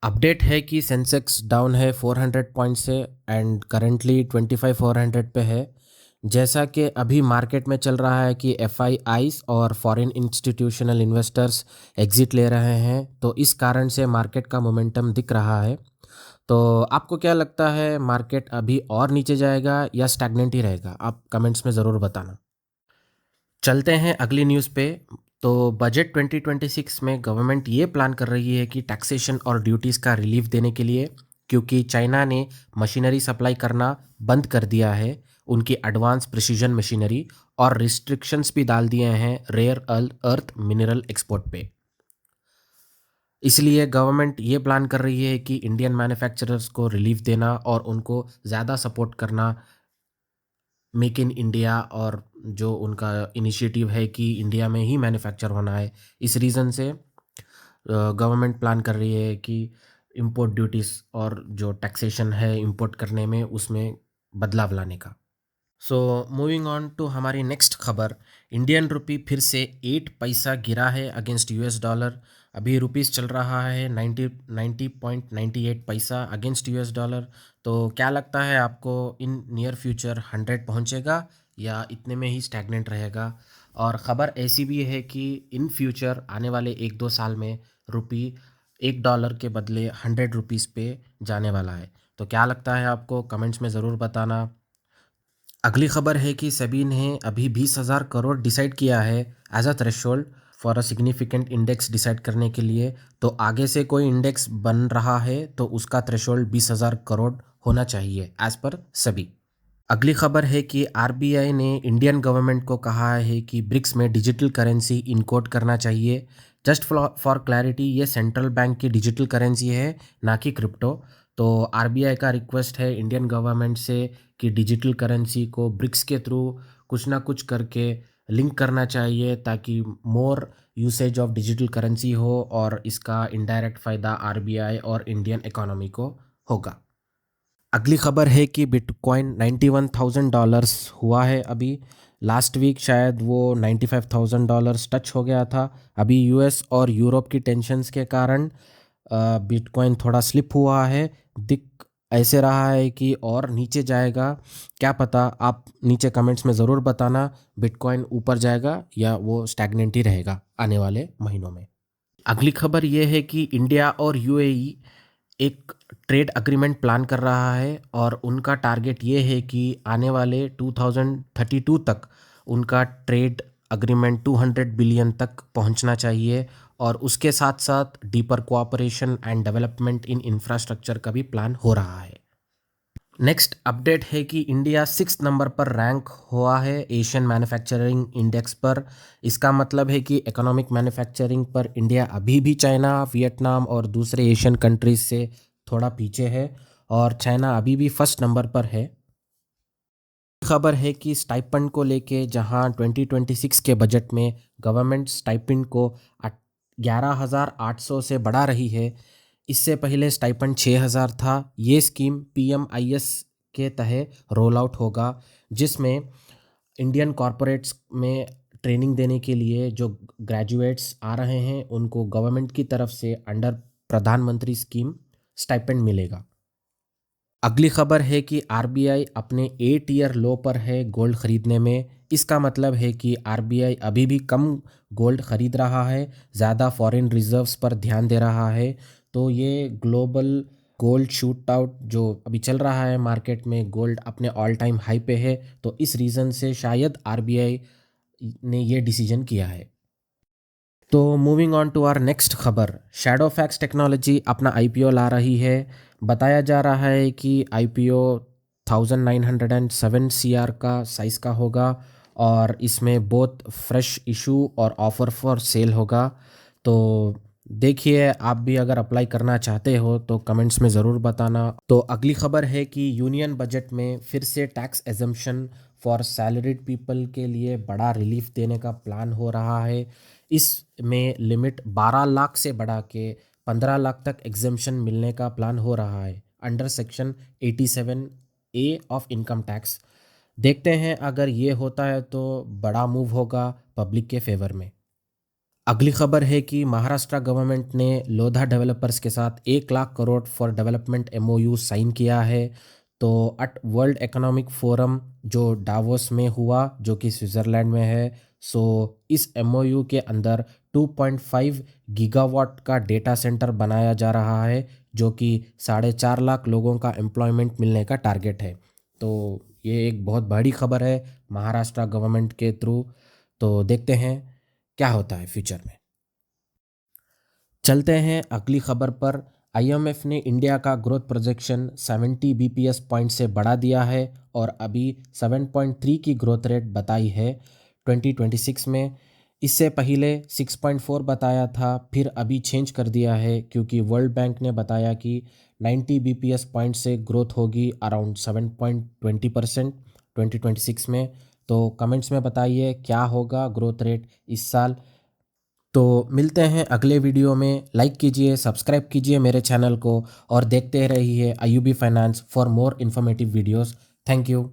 Update है कि Sensex down है 400 पॉइंट से एंड करंटली 25,400 पे है। जैसा कि अभी मार्केट में चल रहा है कि एफआईआईज और फॉरेन इंस्टीट्यूशनल इन्वेस्टर्स एग्जिट ले रहे हैं, तो इस कारण से मार्केट का मोमेंटम दिख रहा है। तो आपको क्या लगता है, मार्केट अभी और नीचे जाएगा या स्टैग्नेंट ही रहेगा? आप कमेंट्स में ज़रूर बताना। चलते हैं अगली न्यूज़ पे। तो बजट 2026 में गवर्नमेंट ये प्लान कर रही है कि टैक्सेशन और ड्यूटीज़ का रिलीफ देने के लिए, क्योंकि चाइना ने मशीनरी सप्लाई करना बंद कर दिया है, उनकी एडवांस प्रिसीजन मशीनरी, और रिस्ट्रिक्शंस भी डाल दिए हैं रेयर अर्थ मिनरल एक्सपोर्ट पे। इसलिए गवर्नमेंट ये प्लान कर रही है कि इंडियन मैन्युफैक्चरर्स को रिलीफ देना और उनको ज़्यादा सपोर्ट करना, मेक इन इंडिया, और जो उनका इनिशिएटिव है कि इंडिया में ही मैन्युफैक्चर होना है। इस रीज़न से गवर्नमेंट प्लान कर रही है कि इंपोर्ट ड्यूटीज़ और जो टैक्सेशन है इंपोर्ट करने में, उसमें बदलाव लाने का। सो मूविंग ऑन टू हमारी नेक्स्ट खबर। इंडियन रुपी फिर से 8 पैसा गिरा है अगेंस्ट यूएस डॉलर। अभी रुपीस चल रहा है 90.98 पैसा अगेंस्ट यूएस डॉलर। तो क्या लगता है आपको, इन नियर फ्यूचर 100 पहुंचेगा या इतने में ही स्टैग्नेंट रहेगा? और ख़बर ऐसी भी है कि इन फ्यूचर आने वाले 1-2 साल में रुपी $1 के बदले 100 रुपीज़ पे जाने वाला है। तो क्या लगता है आपको, कमेंट्स में ज़रूर बताना। अगली खबर है कि सेबी ने अभी 20,000 करोड़ डिसाइड किया है as a threshold for a significant index decide करने के लिए। तो आगे से कोई इंडेक्स बन रहा है तो उसका थ्रेशोल्ड 20,000 करोड़ होना चाहिए एज पर सेबी। अगली खबर है कि आरबीआई ने इंडियन गवर्नमेंट को कहा है कि ब्रिक्स में डिजिटल करेंसी इनकोड करना चाहिए। जस्ट फॉर क्लैरिटी, ये सेंट्रल बैंक की डिजिटल करेंसी है, ना कि क्रिप्टो। तो आरबीआई का रिक्वेस्ट है इंडियन गवर्नमेंट से कि डिजिटल करेंसी को ब्रिक्स के थ्रू कुछ ना कुछ करके लिंक करना चाहिए, ताकि मोर यूसेज ऑफ डिजिटल करेंसी हो और इसका इनडायरेक्ट फ़ायदा आरबीआई और इंडियन इकोनॉमी को होगा। अगली खबर है कि बिटकॉइन $91,000 हुआ है अभी। लास्ट वीक शायद वो $95,000 टच हो गया था। अभी यूएस और यूरोप की टेंशन्स के कारण बिटकॉइन थोड़ा स्लिप हुआ है। दिख ऐसे रहा है कि और नीचे जाएगा। क्या पता, आप नीचे कमेंट्स में ज़रूर बताना, बिटकॉइन ऊपर जाएगा या वो स्टैग्नेंट ही रहेगा आने वाले महीनों में। अगली खबर ये है कि इंडिया और यूएई एक ट्रेड अग्रीमेंट प्लान कर रहा है, और उनका टारगेट ये है कि आने वाले 2032 तक उनका ट्रेड अग्रीमेंट 200 बिलियन तक पहुंचना चाहिए, और उसके साथ साथ deeper cooperation and development in infrastructure का भी प्लान हो रहा है। नेक्स्ट अपडेट है कि इंडिया 6 नंबर पर रैंक हुआ है एशियन मैन्युफैक्चरिंग इंडेक्स पर। इसका मतलब है कि इकोनॉमिक मैन्युफैक्चरिंग पर इंडिया अभी भी चाइना, वियतनाम और दूसरे एशियन कंट्रीज से थोड़ा पीछे है, और चाइना अभी भी फर्स्ट नंबर पर है। खबर है कि स्टाइपेंड को लेके, जहां 2026 के बजट में गवर्नमेंट स्टाइपेंड को 11,800 से बढ़ा रही है। इससे पहले स्टाइपेंड 6,000 था। ये स्कीम पीएमआईएस के तहत रोल आउट होगा, जिसमें इंडियन कॉरपोरेट्स में ट्रेनिंग देने के लिए जो ग्रेजुएट्स आ रहे हैं, उनको गवर्नमेंट की तरफ से अंडर प्रधानमंत्री स्कीम स्टाइपेंड मिलेगा। अगली खबर है कि आरबीआई अपने 8 ईयर लो पर है गोल्ड खरीदने में। इसका मतलब है कि आरबीआई अभी भी कम गोल्ड खरीद रहा है, ज़्यादा फॉरेन रिजर्व्स पर ध्यान दे रहा है। तो ये ग्लोबल गोल्ड शूट आउट जो अभी चल रहा है मार्केट में, गोल्ड अपने ऑल टाइम हाई पे है, तो इस रीज़न से शायद आरबीआई ने ये डिसीजन किया है। तो moving on to our next खबर। शैडोफैक्स टेक्नोलॉजी अपना आईपीओ ला रही है। बताया जा रहा है कि आईपीओ 1907 का साइज़ का होगा, और इसमें बहुत फ्रेश इशू और ऑफर फॉर सेल होगा। तो देखिए, आप भी अगर अप्लाई करना चाहते हो तो कमेंट्स में ज़रूर बताना। तो अगली खबर है कि यूनियन बजट में फिर से tax assumption for salaried people के लिए बड़ा रिलीफ देने का प्लान हो रहा है। इसमें लिमिट 12 लाख से बढ़ा के 15 लाख तक एग्जेम्पशन मिलने का प्लान हो रहा है under section 87A of income tax. देखते हैं, अगर ये होता है तो बड़ा मूव होगा पब्लिक के फेवर में। अगली खबर है कि महाराष्ट्र गवर्नमेंट ने लोधा डेवलपर्स के साथ 1 lakh crore for development MOU sign किया है। तो अट वर्ल्ड इकोनॉमिक फोरम जो डावोस में हुआ, जो कि स्विट्ज़रलैंड में है, सो इस एमओयू के अंदर 2.5 गीगावाट का डेटा सेंटर बनाया जा रहा है, जो कि 4.5 लाख लोगों का एम्प्लॉयमेंट मिलने का टारगेट है। तो ये एक बहुत बड़ी खबर है महाराष्ट्र गवर्नमेंट के थ्रू। तो देखते हैं क्या होता है फ्यूचर में। चलते हैं अगली खबर पर। आईएमएफ ने इंडिया का ग्रोथ प्रोजेक्शन 70 बीपीएस पॉइंट से बढ़ा दिया है और अभी 7.3 की ग्रोथ रेट बताई है 2026 में। इससे पहले 6.4 बताया था, फिर अभी चेंज कर दिया है क्योंकि वर्ल्ड बैंक ने बताया कि 90 बीपीएस पॉइंट से ग्रोथ होगी अराउंड 7.20% 2026 में। तो कमेंट्स में बताइए क्या होगा ग्रोथ रेट इस साल। तो मिलते हैं अगले वीडियो में। लाइक कीजिए, सब्सक्राइब कीजिए मेरे चैनल को और देखते रहिए IUB finance for more informative videos. Thank you.